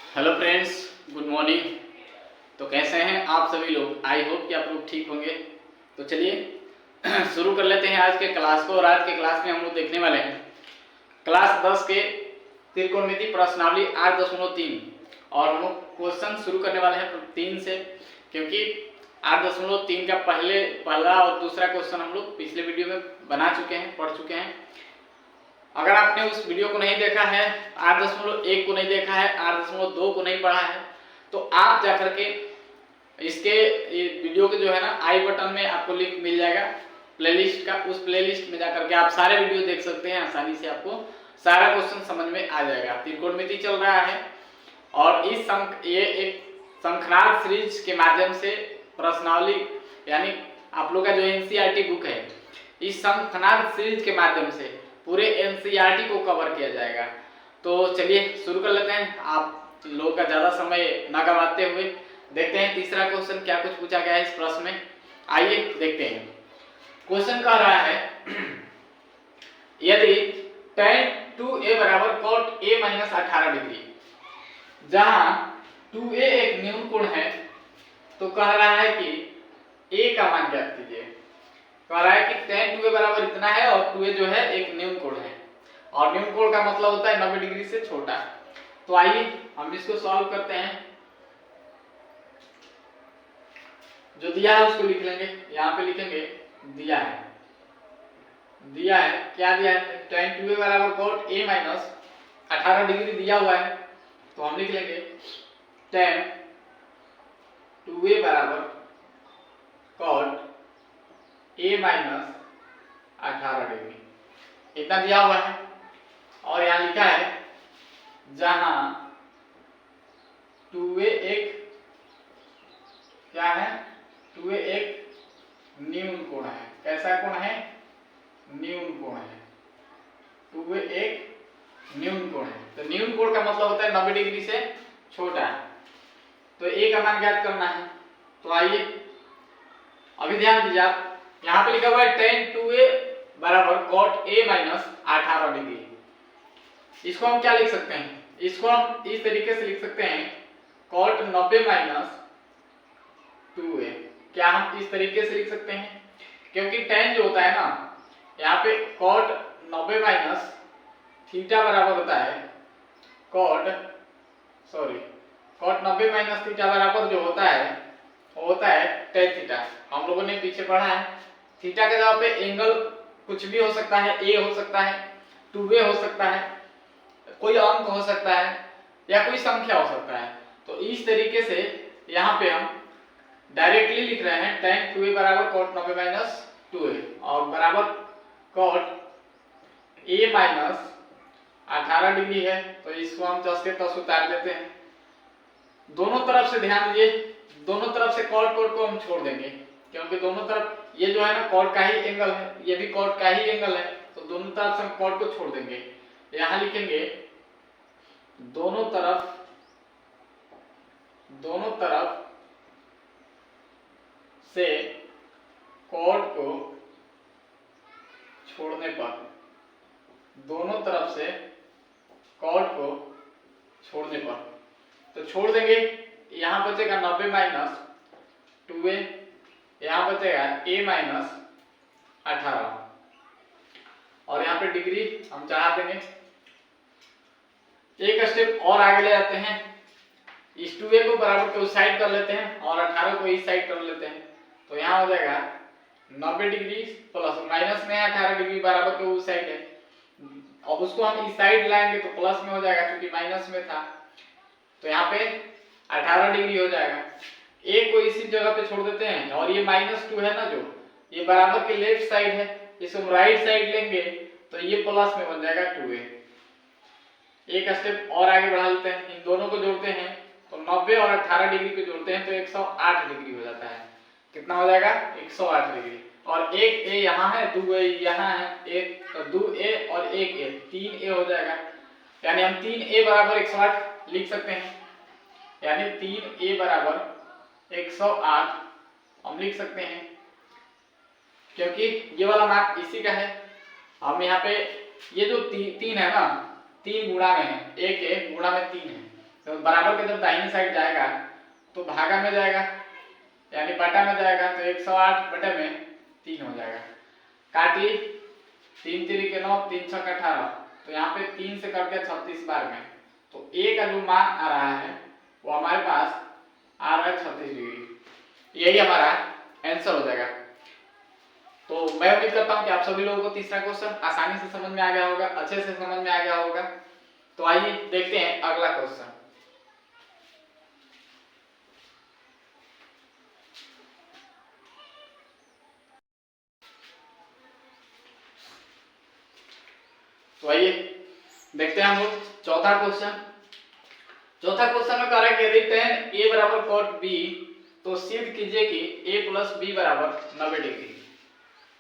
Hello friends, good morning. तो कैसे हैं आप सभी लोग? आई होप कि आप लोग ठीक होंगे। तो चलिए शुरू कर लेते हैं आज के क्लास को। और आज के क्लास में हम लोग देखने वाले हैं क्लास 10 के त्रिकोणमिति प्रश्नावली 8.3। और हम लोग क्वेश्चन शुरू करने वाले हैं 3 से, क्योंकि 8.3 का पहला और दूसरा क्वेश्चन हम लोग पिछले वीडियो में बना चुके हैं, पढ़ चुके हैं। अगर आपने उस वीडियो को नहीं देखा है, 8.1 को नहीं देखा है, 8.2 को नहीं पढ़ा है, तो आप जाकर के इसके वीडियो के जो है ना आई बटन में आपको लिंक मिल जाएगा प्लेलिस्ट का। उस प्लेलिस्ट में जाकर के आप सारे वीडियो देख सकते हैं। आसानी से आपको सारा क्वेश्चन समझ में आ जाएगा। त्रिकोणमिति चल रहा है और ये एक शंखनाद सीरीज के माध्यम से प्रश्नावली, यानी आप लोग का जो एनसीईआरटी बुक है, इस शंखनाद सीरीज के माध्यम से पूरे एनसीईआरटी को कवर किया जाएगा। तो चलिए शुरू कर लेते हैं, आप लोगों का ज्यादा समय न गवाते हुए देखते हैं तीसरा क्वेश्चन क्या कुछ पूछा गया है इस प्रश्न में। आइए देखते हैं। क्वेश्चन कह रहा है यदि tan 2a बराबर cot a माइनस 18 डिग्री, जहां 2a एक न्यून कोण है, तो कह रहा है कि a का मान ज्ञात कीजिए। कह रहा है कि tan 2a बराबर इतना है और 2a जो है एक न्यून कोण है, और न्यून कोण का मतलब होता है 90 डिग्री से छोटा। तो आइए हम इसको सॉल्व करते हैं। जो दिया है उसको लिख लेंगे, यहाँ पे लिखेंगे दिया है क्या दिया है, tan 2a बराबर cot a माइनस 18 डिग्री दिया हुआ है। तो हम लिख लेंगे tan 2a बराबर cot a माइनस 18 डिग्री, इतना दिया हुआ है। और यहाँ लिखा है जहां 2a एक क्या है, 2a एक न्यून कोण है। कैसा कोण है? न्यून कोण है। 2a एक न्यून कोण है। तो न्यून कोण का मतलब होता है 90 डिग्री से छोटा। तो a का मान ज्ञात करना है। तो आइए अभी ध्यान दीजिए, आप यहाँ पे लिखा हुआ है tan 2a बराबर cot a माइनस 18 डिग्री। इसको हम क्या लिख सकते हैं? इसको हम इस तरीके से लिख सकते हैं cot 90 माइनस 2a। क्या हम इस तरीके से लिख सकते हैं? क्योंकि tan जो होता है ना, यहाँ पे cot 90 माइनस थीटा बराबर होता है cot 90 माइनस थीटा बराबर जो होता है वो होता है tan थीटा। हम लोगों ने पीछे पढ़ा है थीटा के जगह पे एंगल कुछ भी हो सकता है, a हो सकता है, 2a हो सकता है, कोई अंक हो सकता है, या कोई संख्या हो सकता है। तो इस तरीके से यहाँ पे हम डायरेक्टली लिख रहे हैं tan 2a बराबर cot 90 माइनस 2a और बराबर cot a माइनस 18 डिग्री है। तो इसको हम 10 के 10 उतार देते हैं। दोनों तरफ से ध्यान दीजिए, दोनों तरफ से cot को हम छोड़ देंगे, क्योंकि दोनों तरफ ये जो है ना cot का ही एंगल है, ये भी cot का ही एंगल है। तो दोनों तरफ से हम cot को छोड़ देंगे। यहाँ लिखेंगे दोनों तरफ से cot को छोड़ने पर, दोनों तरफ से cot को छोड़ने पर, तो छोड़ देंगे। यहाँ बचेगा 90 माइनस 2a, यहाँ बचेगा a माइनस 18, और यहाँ पे डिग्री हम चढ़ा देंगे। एक स्टेप और आगे ले जाते हैं, इस 2a को बराबर के उस साइड कर लेते हैं और 18 को इस साइड कर लेते हैं। तो यहाँ हो जाएगा 90 डिग्री प्लस माइनस में 18 डिग्री बराबर के उस साइड है। अब उसको हम इस साइड लाएंगे तो प्लस में हो जाएगा, क्योंकि माइनस में था। तो यहाँ पे 18 डिग्री हो जाएगा। a को इसी जगह पे छोड़ देते हैं, और ये -2 है ना, जो ये बराबर के लेफ्ट साइड है, इसको हम राइट साइड लेंगे तो ये प्लस में बन जाएगा 2a। एक स्टेप और आगे बढ़ा लेते हैं, इन दोनों को जोड़ते हैं तो 90 और 18 डिग्री को जोड़ते हैं तो 108 डिग्री हो जाता है। कितना हो जाएगा? 108 डिग्री। और एक a यहाँ है, 2a यहाँ है, एक तो 2a और एक a, 3a हो जाएगा। यानी हम 3a बराबर 108 लिख सकते हैं। यानी 3a बराबर 108 हम लिख सकते हैं, क्योंकि ये वाला मार्क इसी का है। हम यहाँ पे ये जो 3 है ना, 3 गुणा में है, 1 गुणा में 3 है, तो बराबर के जब दाहिनी साइड जाएगा तो भागा में जाएगा यानी बटा में जाएगा, तो 108 बटे में 3 हो जाएगा। काटिए, 3 3 के 9, 3 6 का 18, तो यहाँ पे 3 से करके 36 बार में, तो ए का जो मान आ रहा है वो हमारे पास आ रहा है 36 डिग्री। यही हमारा आंसर हो जाएगा। तो मैं उम्मीद करता हूँ कि आप सभी लोगों को तीसरा क्वेश्चन आसानी से समझ में आ गया होगा, अच्छे से समझ में आ गया होगा। तो आइए देखते हैं अगला क्वेश्चन। तो आइए देखते हैं हम लोग चौथा क्वेश्चन। चौथा क्वेश्चन में कह रहा है कि यदि tan a बराबर cot b तो सिद्ध कीजिए कि a प्लस b बराबर 90 डिग्री।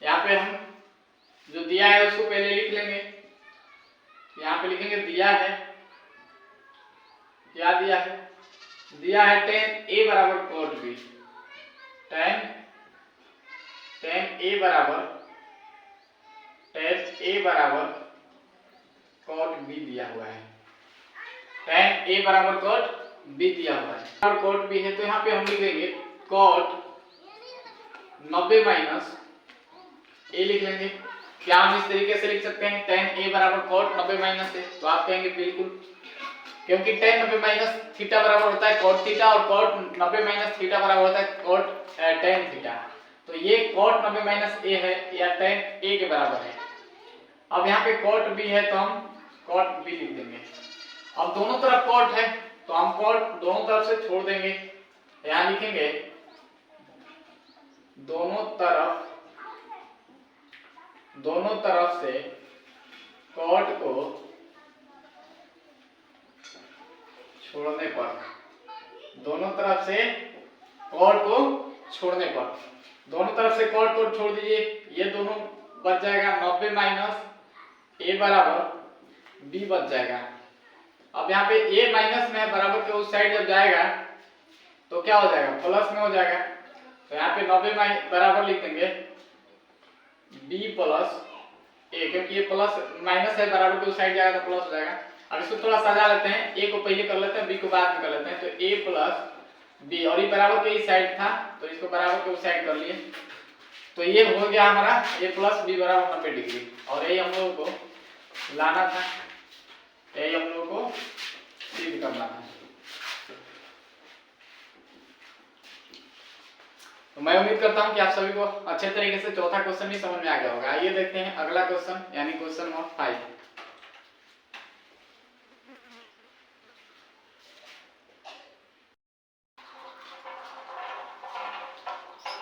यहाँ पे हम जो दिया है उसको पहले लिख लेंगे। यहाँ पे लिखेंगे दिया है, क्या दिया है? दिया है tan a बराबर cot b, tan a बराबर cot b दिया हुआ है। tan a बराबर cot b दिया हुआ है और cot b है, तो यहाँ पे हम लिख देंगे cot 90 माइनस a लिख लेंगे। क्या हम इस तरीके से लिख सकते हैं tan a बराबर cot 90 माइनस a? तो आप कहेंगे बिल्कुल, क्योंकि tan 90 माइनस थीटा बराबर होता है cot थीटा और cot 90 माइनस थीटा बराबर होता है cot tan थीटा। तो ये cot 90 माइनस a है या tan a के बराबर है। अब यहाँ पे cot b है तो हम cot b लिख देंगे। अब दोनों तरफ cot है तो हम cot दोनों तरफ से छोड़ देंगे। यहाँ लिखेंगे दोनों तरफ से cot को छोड़ने पर, दोनों तरफ से cot को छोड़ने पर, दोनों तरफ से cot को छोड़ दीजिए, ये दोनों बच जाएगा 90 माइनस a बराबर b बच जाएगा। अब यहाँ पे a माइनस में बराबर के उस साइड जब जाएगा तो क्या हो जाएगा? प्लस में हो जाएगा। तो यहाँ पे 90 बराबर लिख देंगे b प्लस a, क्योंकि ये प्लस माइनस है, बराबर के उस साइड जाएगा तो प्लस हो जाएगा। अब इसको थोड़ा सजा लेते हैं, a को पहले कर लेते हैं, b को बाद में कर लेते हैं। तो a प्लस b, और ये बराबर के इस साइड था तो इसको बराबर के उस साइड कर लिए। तो ये हो गया हमारा a प्लस b बराबर 90 डिग्री, और यही हम लोगों को लाना था, यही हम लोगों को सिद्ध करना था। तो मैं उम्मीद करता हूं कि आप सभी को अच्छे तरीके से चौथा क्वेश्चन भी समझ में आ गया होगा। आइए देखते हैं अगला क्वेश्चन, यानी क्वेश्चन नंबर 5।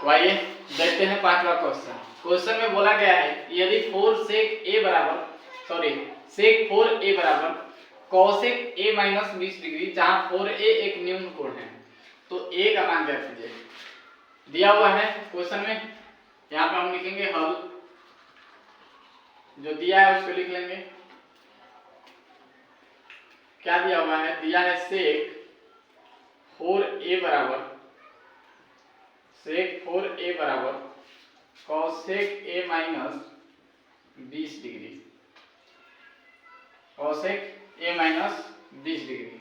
तो आइए देखते हैं पांचवा क्वेश्चन। क्वेश्चन में बोला गया है यदि sec 4a बराबर cosec a माइनस 20 डिग्री, जहां 4a एक न्यून कोण है, तो a का मान ज्ञात कीजिए। दिया हुआ है क्वेश्चन में, यहाँ पे हम लिखेंगे हल, जो दिया है उसको लिख लेंगे। क्या दिया हुआ है? दिया है sec 4a बराबर cosec a minus 20 degree, cosec a minus 20 degree,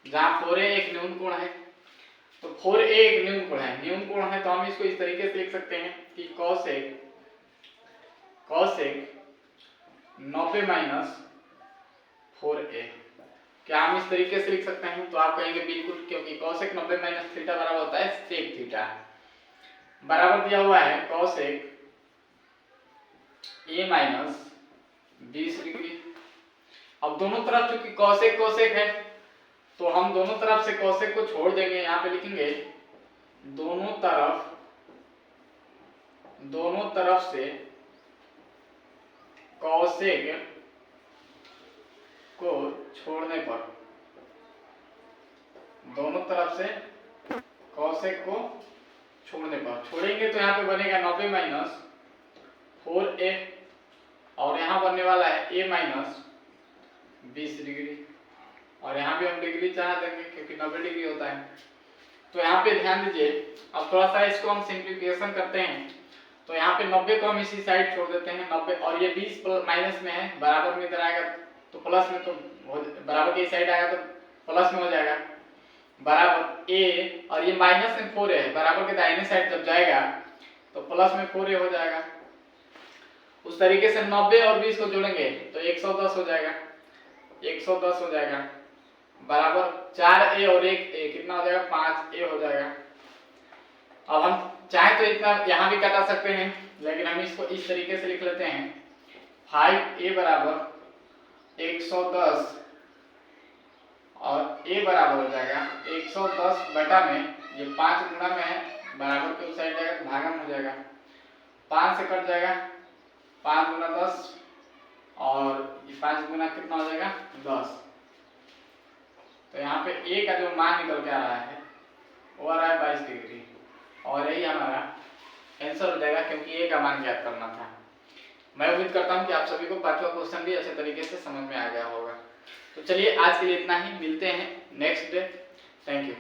जहां 4a एक न्यून कोण है। तो 4a एक न्यून कोण है, न्यून कोण है तो हम इसको इस तरीके से लिख सकते हैं कि cosec 90 माइनस 4a। क्या हम इस तरीके से लिख सकते हैं? तो आप कहेंगे बिल्कुल, क्योंकि cosec 90 माइनस थीटा बराबर होता है sec थीटा। बराबर दिया हुआ है cosec a माइनस 20 डिग्री। अब दोनों तरफ चूंकि cosec है तो हम दोनों तरफ से cosec को छोड़ देंगे। यहाँ पे लिखेंगे दोनों तरफ से cosec को छोड़ने पर, दोनों तरफ से cosec को छोड़ने पर, छोड़ेंगे तो यहाँ पे बनेगा 90 माइनस 4a, और यहाँ बनने वाला है a माइनस 20 डिग्री, और यहाँ भी हम डिग्री चाह देंगे क्योंकि 90 डिग्री होता है। तो यहाँ पे ध्यान दीजिए, अब थोड़ा सा इसको हम सिंप्लीफिकेशन करते हैं। तो यहाँ पे 90 को हम इसी साइड छोड़ देते हैं 90, और ये 20 माइनस में है, बराबर में इधर आएगा तो प्लस में, तो बराबर की साइड आएगा तो प्लस में हो जाएगा बराबर ए, और ये माइनस में 4 है, बराबर के दाहिने साइड जब जाएगा तो प्लस में 4a हो जाएगा। उस तरीके से 90 और 20 को जोड़ेंगे तो 110 हो जाएगा, 110 हो जाएगा बराबर 4a और 1a कितना हो जाएगा, 5a हो जाएगा। अब हम चाहे तो इतना यहाँ भी कटा सकते हैं, लेकिन हम इसको इस तरीके से लिख लेते हैं 5a बराबर 110 और a बराबर हो जाएगा 110 बटा में, ये 5 गुना में है, बराबर के उस साइड जाएगा तो भागा में हो जाएगा, 5 से कट जाएगा, 5 गुना 10 और ये 5 गुना कितना हो जाएगा 10। तो यहाँ पे a का जो मान निकल के आ रहा है वो आ रहा है 22 डिग्री, और यही हमारा आंसर हो जाएगा क्योंकि a का मान ज्ञात करना था। मैं उम्मीद करता हूँ कि आप सभी को पांचवा क्वेश्चन भी अच्छे तरीके से समझ में आ गया होगा। तो चलिए आज के लिए इतना ही, मिलते हैं नेक्स्ट डे। Thank you.